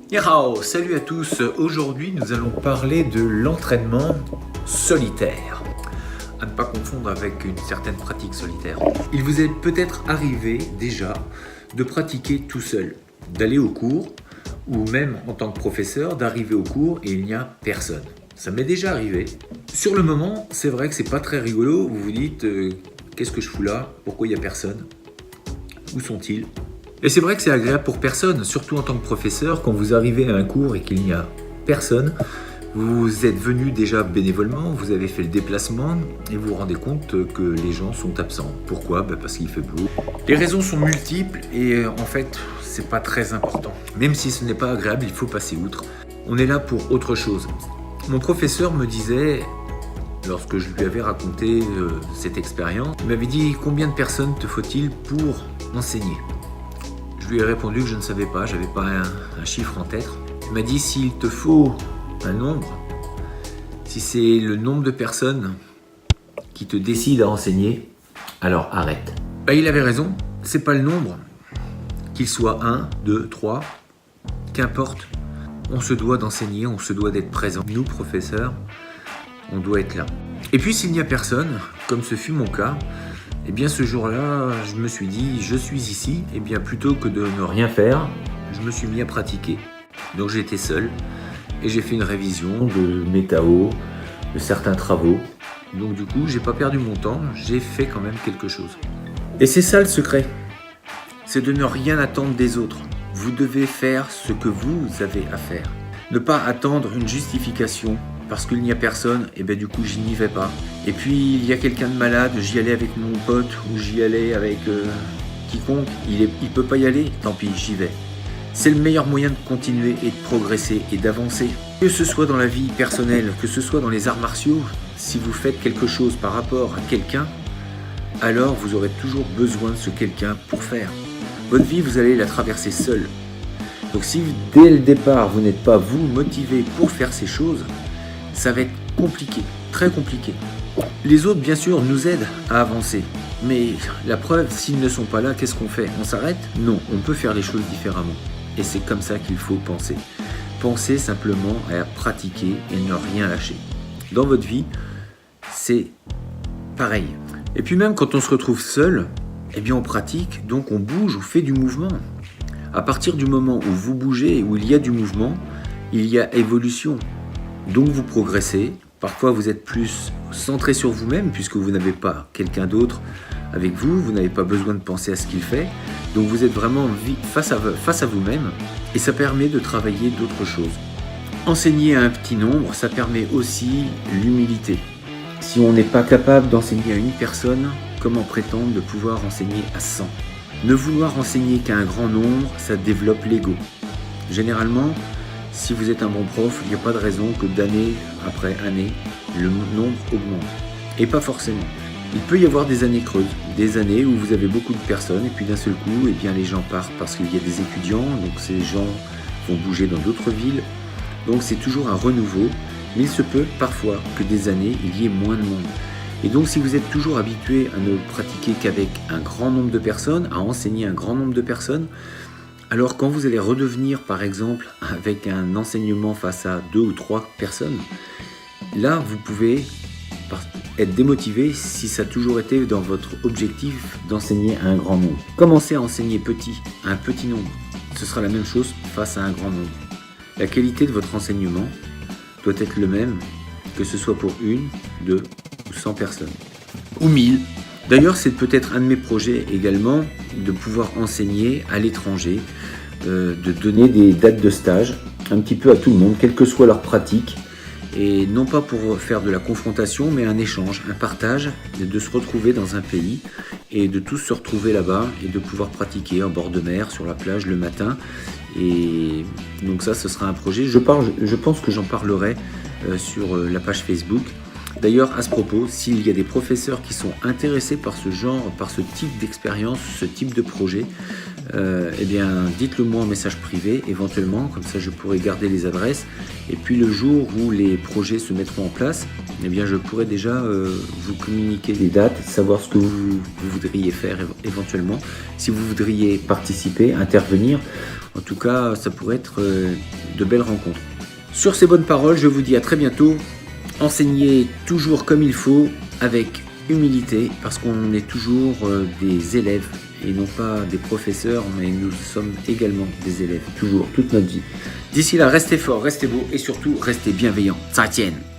Ni hao, salut à tous. Aujourd'hui, nous allons parler de l'entraînement solitaire. À ne pas confondre avec une certaine pratique solitaire. Il vous est peut-être arrivé déjà de pratiquer tout seul, d'aller au cours ou même en tant que professeur d'arriver au cours et il n'y a personne. Ça m'est déjà arrivé. Sur le moment, c'est vrai que c'est pas très rigolo. Vous vous dites qu'est-ce que je fous là? Pourquoi il n'y a personne? Où sont-ils? Et c'est vrai que c'est agréable pour personne, surtout en tant que professeur, quand vous arrivez à un cours et qu'il n'y a personne, vous êtes venu déjà bénévolement, vous avez fait le déplacement et vous vous rendez compte que les gens sont absents. Pourquoi? Parce qu'il fait beau. Les raisons sont multiples et en fait, c'est pas très important. Même si ce n'est pas agréable, il faut passer outre. On est là pour autre chose. Mon professeur me disait, lorsque je lui avais raconté cette expérience, il m'avait dit combien de personnes te faut-il pour enseigner? Je lui ai répondu que je ne savais pas, j'avais pas un chiffre en tête. Il m'a dit s'il te faut un nombre, si c'est le nombre de personnes qui te décident à enseigner, alors arrête. Il avait raison, c'est pas le nombre, qu'il soit 1, 2, 3, qu'importe. On se doit d'enseigner, on se doit d'être présent. Nous, professeurs, on doit être là. Et puis s'il n'y a personne, comme ce fut mon cas, eh bien ce jour-là, je me suis dit, je suis ici, et bien plutôt que de ne rien faire, je me suis mis à pratiquer. Donc j'étais seul, et j'ai fait une révision de mes TAO, de certains travaux. Donc du coup, j'ai pas perdu mon temps, j'ai fait quand même quelque chose. Et c'est ça le secret, c'est de ne rien attendre des autres. Vous devez faire ce que vous avez à faire. Ne pas attendre une justification. Parce qu'il n'y a personne, et du coup j'y n'y vais pas. Et puis il y a quelqu'un de malade, j'y allais avec mon pote ou j'y allais avec quiconque, il peut pas y aller, tant pis, j'y vais. C'est le meilleur moyen de continuer et de progresser et d'avancer. Que ce soit dans la vie personnelle, que ce soit dans les arts martiaux, si vous faites quelque chose par rapport à quelqu'un, alors vous aurez toujours besoin de ce quelqu'un pour faire. Votre vie, vous allez la traverser seul. Donc si dès le départ vous n'êtes pas vous motivé pour faire ces choses, ça va être compliqué, très compliqué. Les autres, bien sûr, nous aident à avancer. Mais la preuve, s'ils ne sont pas là, qu'est-ce qu'on fait? On s'arrête? Non, on peut faire les choses différemment. Et c'est comme ça qu'il faut penser. Pensez simplement à pratiquer et ne rien lâcher. Dans votre vie, c'est pareil. Et puis même quand on se retrouve seul, eh bien on pratique, donc on bouge, on fait du mouvement. À partir du moment où vous bougez et où il y a du mouvement, il y a évolution. Donc vous progressez, parfois vous êtes plus centré sur vous-même puisque vous n'avez pas quelqu'un d'autre avec vous, vous n'avez pas besoin de penser à ce qu'il fait, donc vous êtes vraiment face à vous-même et ça permet de travailler d'autres choses. Enseigner à un petit nombre, ça permet aussi l'humilité. Si on n'est pas capable d'enseigner à une personne, comment prétendre de pouvoir enseigner à 100? Ne vouloir enseigner qu'à un grand nombre, ça développe l'ego. Généralement, si vous êtes un bon prof, il n'y a pas de raison que d'année après année, le nombre augmente. Et pas forcément. Il peut y avoir des années creuses, des années où vous avez beaucoup de personnes et puis d'un seul coup, les gens partent parce qu'il y a des étudiants, donc ces gens vont bouger dans d'autres villes. Donc c'est toujours un renouveau, mais il se peut parfois que des années, il y ait moins de monde. Et donc si vous êtes toujours habitué à ne pratiquer qu'avec un grand nombre de personnes, à enseigner un grand nombre de personnes, alors quand vous allez redevenir par exemple avec un enseignement face à 2 ou 3 personnes, là vous pouvez être démotivé si ça a toujours été dans votre objectif d'enseigner à un grand nombre. Commencez à enseigner petit, à un petit nombre. Ce sera la même chose face à un grand nombre. La qualité de votre enseignement doit être le même que ce soit pour 1, 2 ou 100 personnes. Ou 1000. D'ailleurs, c'est peut-être un de mes projets également de pouvoir enseigner à l'étranger, de donner des dates de stage un petit peu à tout le monde, quelle que soit leur pratique, et non pas pour faire de la confrontation, mais un échange, un partage, de se retrouver dans un pays et de tous se retrouver là-bas et de pouvoir pratiquer en bord de mer, sur la plage le matin. Et donc ça, ce sera un projet. Je pense que j'en parlerai sur la page Facebook. D'ailleurs, à ce propos, s'il y a des professeurs qui sont intéressés par ce genre, par ce type d'expérience, ce type de projet, eh bien, dites-le moi en message privé, éventuellement, comme ça je pourrai garder les adresses. Et puis le jour où les projets se mettront en place, eh bien, je pourrai déjà vous communiquer des dates, savoir ce que vous voudriez faire éventuellement, si vous voudriez participer, intervenir. En tout cas, ça pourrait être de belles rencontres. Sur ces bonnes paroles, je vous dis à très bientôt. Enseignez toujours comme il faut, avec humilité, parce qu'on est toujours des élèves et non pas des professeurs, mais nous sommes également des élèves, toujours, toute notre vie. D'ici là, restez forts, restez beaux et surtout, restez bienveillants. Ça tienne!